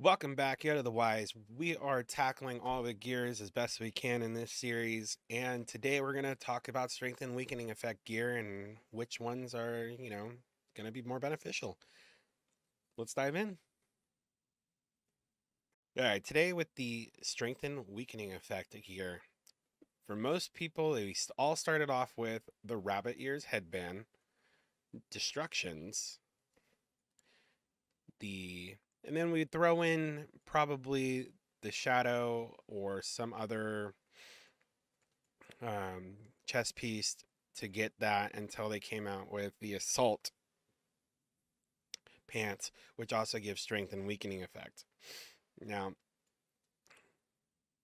Welcome back, YodaDaWise. We are tackling all the gears as best we can in this series, and today we're going to talk about strength and weakening effect gear and which ones are, going to be more beneficial. Let's dive in. All right, today with the strength and weakening effect gear. For most people, they all started off with the rabbit ears headband, destructions, and then we throw in probably the shadow or some other chest piece to get that until they came out with the assault pants, which also gives strength and weakening effect. Now,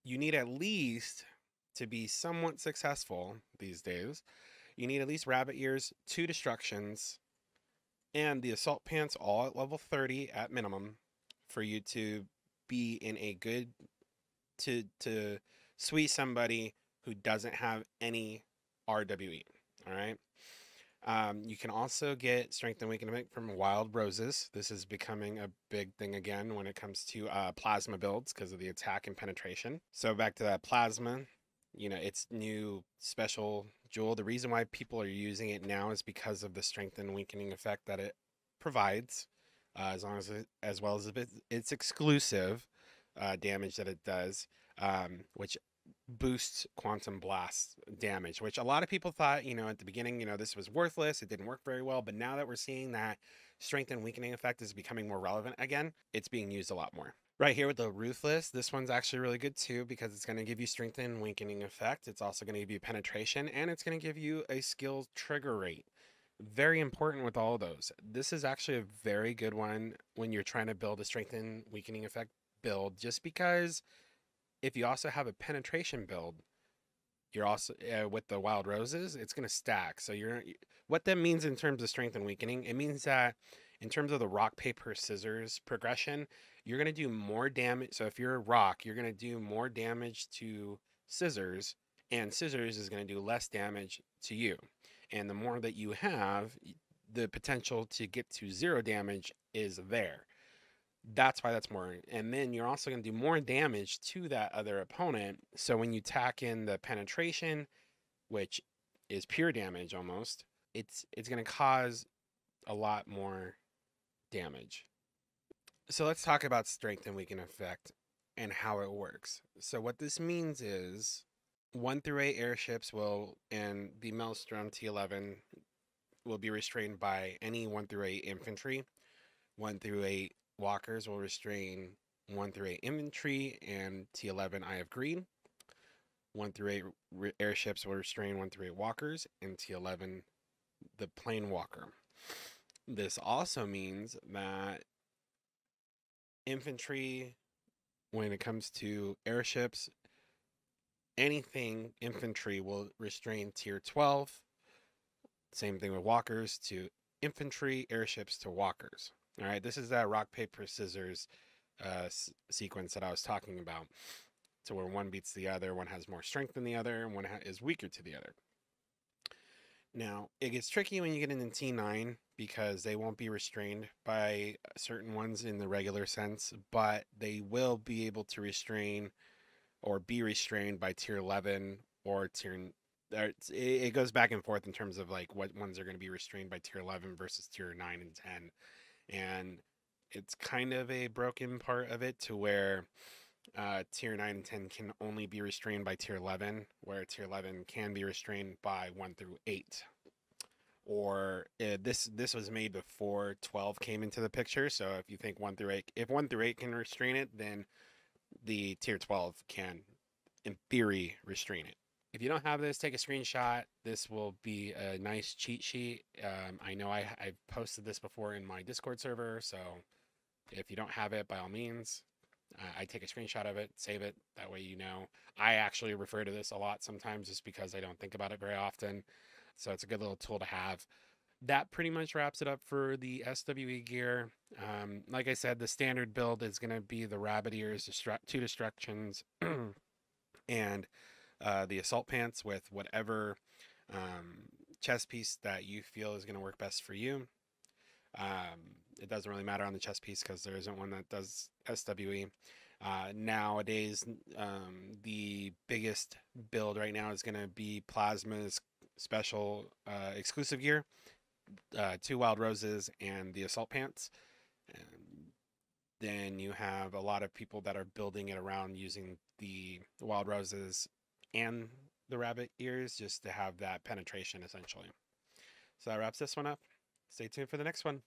you need at least to be somewhat successful these days. You need at least rabbit ears, 2 destructions, and the assault pants all at level 30 at minimum for you to be in a good to SWE somebody who doesn't have any RWE. All right. You can also get strength and weakening from wild roses. This is becoming a big thing again when it comes to plasma builds because of the attack and penetration. So back to that plasma, its new special jewel. The reason why people are using it now is because of the strength and weakening effect that it provides, as well as its exclusive damage that it does, which boosts quantum blast damage, which a lot of people thought, at the beginning, this was worthless. It didn't work very well. But now that we're seeing that strength and weakening effect is becoming more relevant again, it's being used a lot more. Right here with the Ruthless, this one's actually really good too because it's going to give you strength and weakening effect. It's also going to give you penetration, and it's going to give you a skill trigger rate. Very important with all of those. This is actually a very good one when you're trying to build a strength and weakening effect build, just because if you also have a penetration build, you're also with the wild roses, it's going to stack. So what that means in terms of strength and weakening, it means that in terms of the rock paper scissors progression, you're going to do more damage. So if you're a rock, you're going to do more damage to scissors, and scissors is going to do less damage to you. And the more that you have, the potential to get to 0 damage is there. That's why that's more. And then you're also going to do more damage to that other opponent. So when you tack in the penetration, which is pure damage almost, it's going to cause a lot more damage. So let's talk about strength and weaken effect and how it works. So what this means is 1 through 8 airships and the Maelstrom T11 will be restrained by any 1 through 8 infantry. 1 through 8 walkers will restrain 1 through 8 infantry and T11 Eye of Green. 1 through 8 airships will restrain 1 through 8 walkers and T11 the plane walker. This also means that infantry, when it comes to airships, anything infantry will restrain tier 12. Same thing with walkers to infantry, airships to walkers. All right, this is that rock, paper, scissors sequence that I was talking about. So where one beats the other, one has more strength than the other, and one is weaker to the other. Now, it gets tricky when you get into T9 because they won't be restrained by certain ones in the regular sense, but they will be able to restrain or be restrained by tier 11 or tier. It goes back and forth in terms of like what ones are going to be restrained by tier 11 versus tier 9 and 10. And it's kind of a broken part of it to where tier 9 and 10 can only be restrained by tier 11, where tier 11 can be restrained by 1 through 8. Or this was made before 12 came into the picture. So if you think 1 through 8, if 1 through 8 can restrain it, then the tier 12 can, in theory, restrain it. If you don't have this, take a screenshot. This will be a nice cheat sheet. I know I've posted this before in my Discord server, so if you don't have it, by all means, I take a screenshot of it, save it. That way you know. I actually refer to this a lot sometimes just because I don't think about it very often. So it's a good little tool to have. That pretty much wraps it up for the SWE gear. Like I said, the standard build is going to be the rabbit ears, 2 destructions, and the assault pants with whatever chest piece that you feel is going to work best for you. It doesn't really matter on the chest piece because there isn't one that does SWE. Nowadays, the biggest build right now is going to be Plasma's special exclusive gear, 2 Wild Roses and the Assault Pants. And then you have a lot of people that are building it around using the Wild Roses and the rabbit ears just to have that penetration essentially. So that wraps this one up. Stay tuned for the next one.